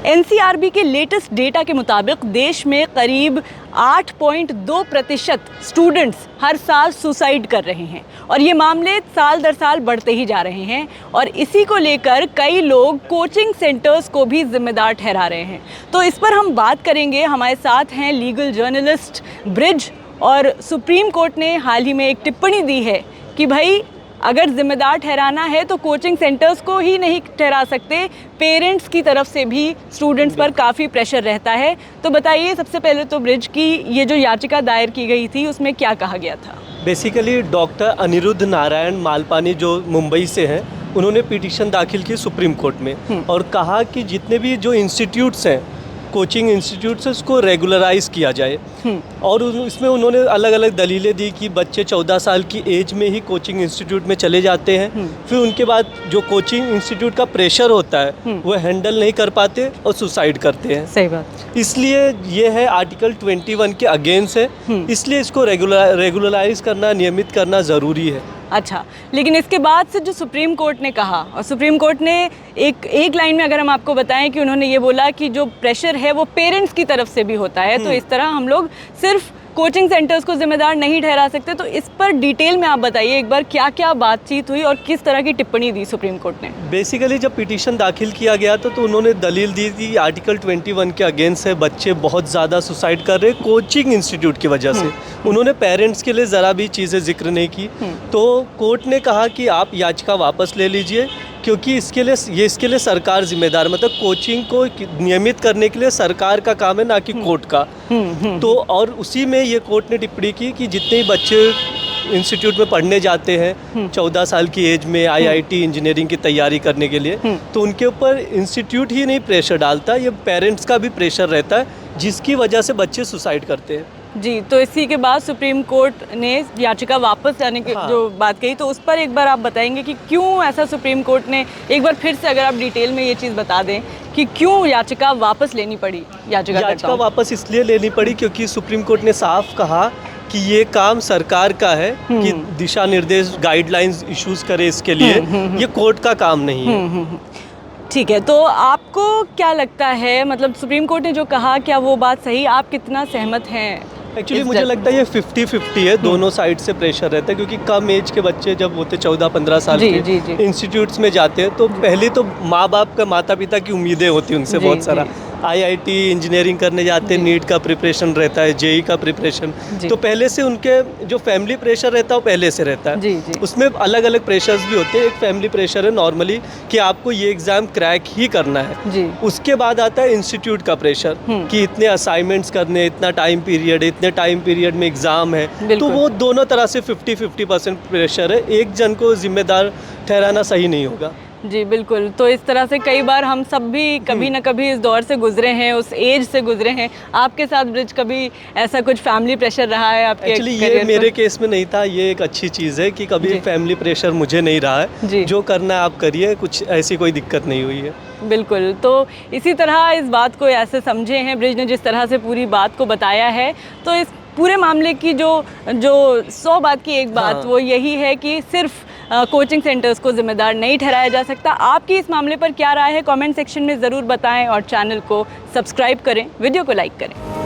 NCRB के latest data के मुताबिक देश में करीब 8.2% स्टूडेंट्स हर साल सुसाइड कर रहे हैं और ये मामले साल दर साल बढ़ते ही जा रहे हैं और इसी को लेकर कई लोग कोचिंग सेंटर्स को भी जिम्मेदार ठहरा रहे हैं। तो इस पर हम बात करेंगे। हमारे साथ हैं लीगल जर्नलिस्ट ब्रिज। और सुप्रीम कोर्ट ने हाल ही में एक टिप्पणी दी है कि भाई अगर जिम्मेदार ठहराना है तो कोचिंग सेंटर्स को ही नहीं ठहरा सकते, पेरेंट्स की तरफ से भी स्टूडेंट्स पर काफ़ी प्रेशर रहता है। तो बताइए सबसे पहले तो ब्रिज की ये जो याचिका दायर की गई थी उसमें क्या कहा गया था? बेसिकली डॉक्टर अनिरुद्ध नारायण मालपानी जो मुंबई से हैं, उन्होंने पिटीशन दाखिल की सुप्रीम कोर्ट में और कहा कि जितने भी जो इंस्टीट्यूट्स हैं, कोचिंग इंस्टीट्यूट से उसको रेगुलराइज किया जाए। और इसमें उन्होंने अलग अलग दलीलें दी कि बच्चे 14 साल की एज में ही कोचिंग इंस्टीट्यूट में चले जाते हैं, फिर उनके बाद जो कोचिंग इंस्टीट्यूट का प्रेशर होता है वो हैंडल नहीं कर पाते और सुसाइड करते हैं। सही बात। इसलिए ये है आर्टिकल 21 के अगेंस्ट है, इसलिए इसको रेगुलराइज करना, नियमित करना ज़रूरी है। अच्छा, लेकिन इसके बाद से जो सुप्रीम कोर्ट ने कहा, और सुप्रीम कोर्ट ने एक लाइन में अगर हम आपको बताएं कि उन्होंने ये बोला कि जो प्रेशर है वो पेरेंट्स की तरफ से भी होता है, तो इस तरह हम लोग सिर्फ कोचिंग सेंटर्स को जिम्मेदार नहीं ठहरा सकते। तो इस पर डिटेल में आप बताइए एक बार, क्या क्या बातचीत हुई और किस तरह की टिप्पणी दी सुप्रीम कोर्ट ने? बेसिकली जब पिटीशन दाखिल किया गया था तो उन्होंने दलील दी थी आर्टिकल 21 के अगेंस्ट है, बच्चे बहुत ज़्यादा सुसाइड कर रहे हैं कोचिंग इंस्टीट्यूट की वजह से। उन्होंने पेरेंट्स के लिए ज़रा भी चीज़ें जिक्र नहीं की। तो कोर्ट ने कहा कि आप याचिका वापस ले लीजिए, क्योंकि इसके लिए सरकार जिम्मेदार, मतलब कोचिंग को नियमित करने के लिए सरकार का काम है, ना कि कोर्ट का। तो और उसी में ये कोर्ट ने टिप्पणी की कि जितने बच्चे इंस्टीट्यूट में पढ़ने जाते हैं 14 साल की एज में आईआईटी इंजीनियरिंग की तैयारी करने के लिए, तो उनके ऊपर इंस्टीट्यूट ही नहीं प्रेशर डालता, ये पेरेंट्स का भी प्रेशर रहता है, जिसकी वजह से बच्चे सुसाइड करते हैं। जी, तो इसी के बाद सुप्रीम कोर्ट ने याचिका वापस लाने की जो बात कही, तो उस पर एक बार आप बताएंगे कि क्यों ऐसा सुप्रीम कोर्ट ने, एक बार फिर से अगर आप डिटेल में ये चीज़ बता दें कि क्यों याचिका वापस लेनी पड़ी? याचिका वापस इसलिए लेनी पड़ी क्योंकि सुप्रीम कोर्ट ने साफ कहा कि ये काम सरकार का है कि दिशा निर्देश गाइडलाइंस इश्यूज करे, इसके लिए ये कोर्ट का काम नहीं है। ठीक है, तो आपको क्या लगता है, मतलब सुप्रीम कोर्ट ने जो कहा, क्या वो बात सही, आप कितना सहमत हैं? एक्चुअली मुझे लगता है ये 50-50 है, दोनों साइड से प्रेशर रहता है, क्योंकि कम एज के बच्चे जब होते 14-15 साल के इंस्टीट्यूट्स में जाते हैं तो पहले तो माँ बाप का, माता पिता की उम्मीदें होती हैं उनसे बहुत सारा। आईआईटी इंजीनियरिंग करने जाते हैं, नीट का प्रिपरेशन रहता है, जेई का प्रिपरेशन, तो पहले से उनके जो फैमिली प्रेशर रहता है वो पहले से रहता है। उसमें अलग अलग प्रेशर्स भी होते हैं। एक फैमिली प्रेशर है नॉर्मली कि आपको ये एग्ज़ाम क्रैक ही करना है। उसके बाद आता है इंस्टीट्यूट का प्रेशर कि इतने असाइनमेंट्स करने, इतना टाइम पीरियड, इतने टाइम पीरियड में एग्ज़ाम है। तो वो दोनों तरह से 50-50% प्रेशर है, एक जन को जिम्मेदार ठहराना सही नहीं होगा। जी बिल्कुल। तो इस तरह से कई बार हम सब भी कभी ना कभी इस दौर से गुजरे हैं, उस एज से गुजरे हैं। आपके साथ ब्रिज कभी ऐसा कुछ फैमिली प्रेशर रहा है आपके? एक्चुअली ये मेरे केस में नहीं था, ये एक अच्छी चीज़ है कि कभी फैमिली प्रेशर मुझे नहीं रहा है। जो करना है आप करिए, कुछ ऐसी कोई दिक्कत नहीं हुई है। बिल्कुल। तो इसी तरह इस बात को ऐसे समझे हैं, ब्रिज ने जिस तरह से पूरी बात को बताया है, तो इस पूरे मामले की जो 100 बात की एक बात वो यही है कि सिर्फ कोचिंग सेंटर्स को जिम्मेदार नहीं ठहराया जा सकता। आपकी इस मामले पर क्या राय है, कमेंट सेक्शन में ज़रूर बताएं और चैनल को सब्सक्राइब करें, वीडियो को लाइक करें।